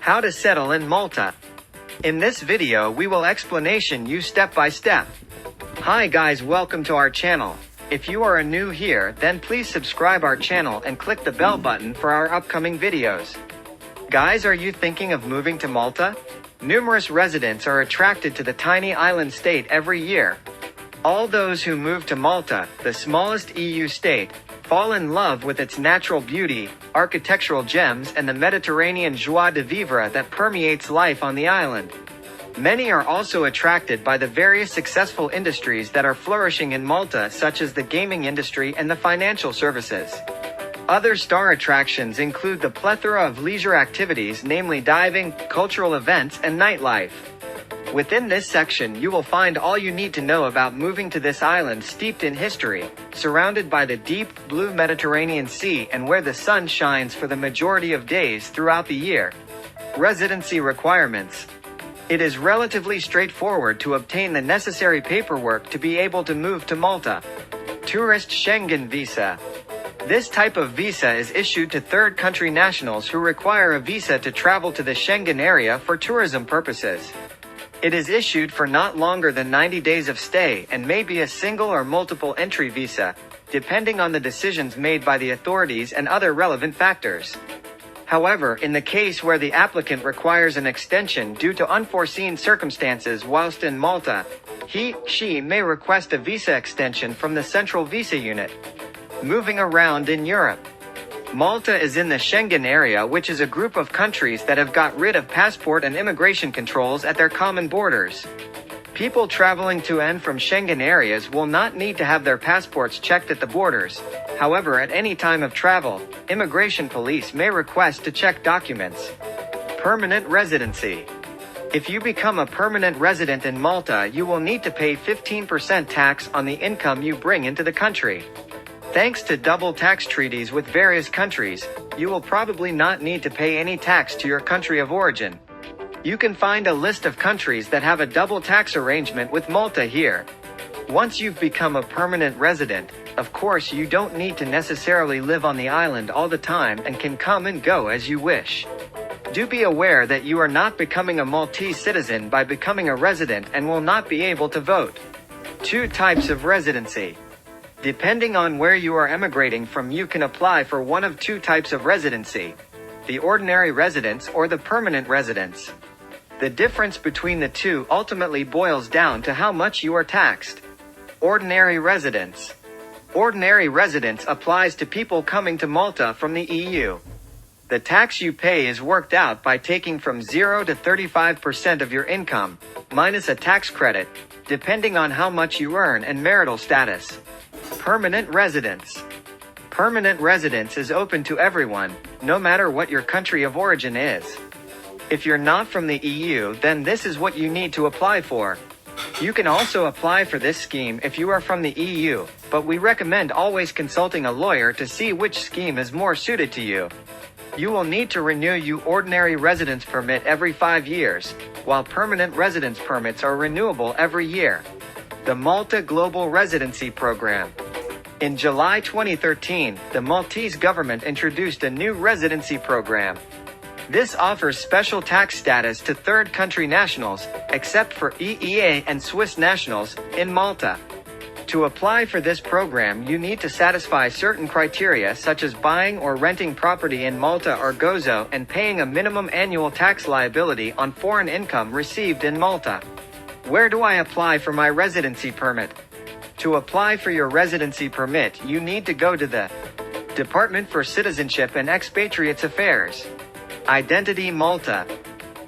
How to settle in Malta. In this video we will explanation you step by step. Hi guys, welcome to our channel. If you are new here, then please subscribe our channel and click the bell button for our upcoming videos. Guys, are you thinking of moving to Malta? Numerous residents are attracted to the tiny island state every year. All those who move to Malta, the smallest EU state, fall in love with its natural beauty, architectural gems and the Mediterranean joie de vivre that permeates life on the island. Many are also attracted by the various successful industries that are flourishing in Malta, such as the gaming industry and the financial services. Other star attractions include the plethora of leisure activities, namely diving, cultural events and nightlife. Within this section you will find all you need to know about moving to this island steeped in history, surrounded by the deep blue Mediterranean Sea and where the sun shines for the majority of days throughout the year. Residency requirements. It is relatively straightforward to obtain the necessary paperwork to be able to move to Malta. Tourist Schengen visa. This type of visa is issued to third country nationals who require a visa to travel to the Schengen area for tourism purposes. It is issued for not longer than 90 days of stay and may be a single or multiple entry visa, depending on the decisions made by the authorities and other relevant factors. However, in the case where the applicant requires an extension due to unforeseen circumstances whilst in Malta, he/she may request a visa extension from the Central Visa Unit. Moving around in Europe. Malta is in the Schengen area, which is a group of countries that have got rid of passport and immigration controls at their common borders. People traveling to and from Schengen areas will not need to have their passports checked at the borders. However, at any time of travel, immigration police may request to check documents. Permanent residency. If you become a permanent resident in Malta, you will need to pay 15% tax on the income you bring into the country. Thanks to double tax treaties with various countries, you will probably not need to pay any tax to your country of origin. You can find a list of countries that have a double tax arrangement with Malta here. Once you've become a permanent resident, of course you don't need to necessarily live on the island all the time and can come and go as you wish. Do be aware that you are not becoming a Maltese citizen by becoming a resident and will not be able to vote. 2 types of residency. Depending on where you are emigrating from, you can apply for one of 2 types of residency: the ordinary residence or the permanent residence. The difference between the two ultimately boils down to how much you are taxed. Ordinary residence. Ordinary residence applies to people coming to Malta from the EU. The tax you pay is worked out by taking from 0 to 35% of your income, minus a tax credit, depending on how much you earn and marital status. Permanent residence. Permanent residence is open to everyone, no matter what your country of origin is. If you're not from the EU, then this is what you need to apply for. You can also apply for this scheme if you are from the EU, but we recommend always consulting a lawyer to see which scheme is more suited to you. You will need to renew your ordinary residence permit every 5 years, while permanent residence permits are renewable every year. The Malta Global Residency Program. In July 2013, the Maltese government introduced a new residency program. This offers special tax status to third country nationals, except for EEA and Swiss nationals, in Malta. To apply for this program, you need to satisfy certain criteria such as buying or renting property in Malta or Gozo and paying a minimum annual tax liability on foreign income received in Malta. Where do I apply for my residency permit? To apply for your residency permit, you need to go to the Department for Citizenship and Expatriates Affairs. Identity Malta.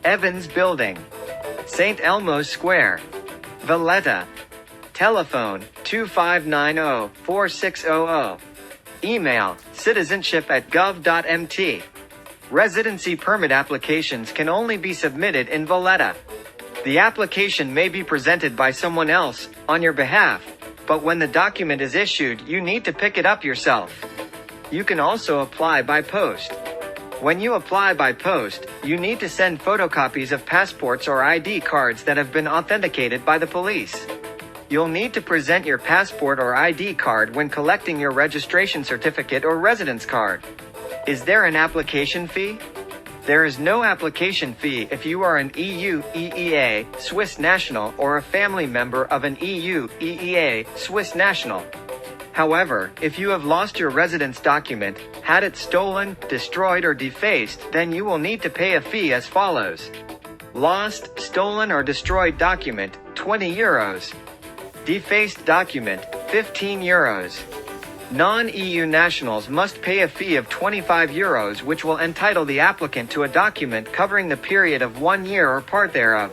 Evans Building. St. Elmo's Square. Valletta. Telephone 2590-4600. Email citizenship@gov.mt. Residency permit applications can only be submitted in Valletta. The application may be presented by someone else, on your behalf, but when the document is issued, you need to pick it up yourself. You can also apply by post. When you apply by post, you need to send photocopies of passports or ID cards that have been authenticated by the police. You'll need to present your passport or ID card when collecting your registration certificate or residence card. Is there an application fee? There is no application fee if you are an EU, EEA, Swiss national or a family member of an EU, EEA, Swiss national. However, if you have lost your residence document, had it stolen, destroyed or defaced, then you will need to pay a fee as follows. Lost, stolen or destroyed document, 20 euros. Defaced document, 15 euros. Non-EU nationals must pay a fee of 25 euros, which will entitle the applicant to a document covering the period of 1 year or part thereof.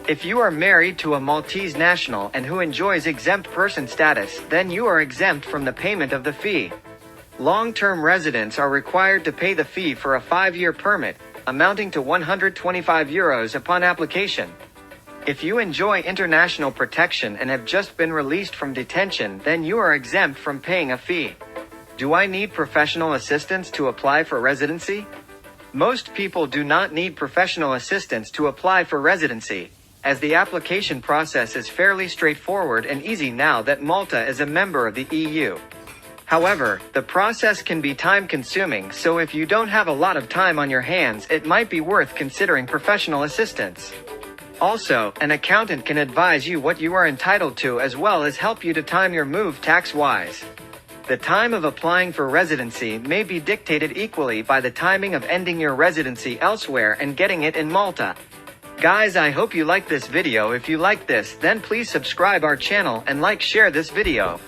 If you are married to a Maltese national and who enjoys exempt person status, then you are exempt from the payment of the fee. Long-term residents are required to pay the fee for a 5-year permit, amounting to 125 euros upon application. If you enjoy international protection and have just been released from detention, then you are exempt from paying a fee. Do I need professional assistance to apply for residency? Most people do not need professional assistance to apply for residency, as the application process is fairly straightforward and easy now that Malta is a member of the EU. However, the process can be time-consuming, so if you don't have a lot of time on your hands, it might be worth considering professional assistance. Also, an accountant can advise you what you are entitled to as well as help you to time your move tax-wise. The time of applying for residency may be dictated equally by the timing of ending your residency elsewhere and getting it in Malta. Guys, I hope you liked this video. If you like this, then please subscribe our channel and share this video.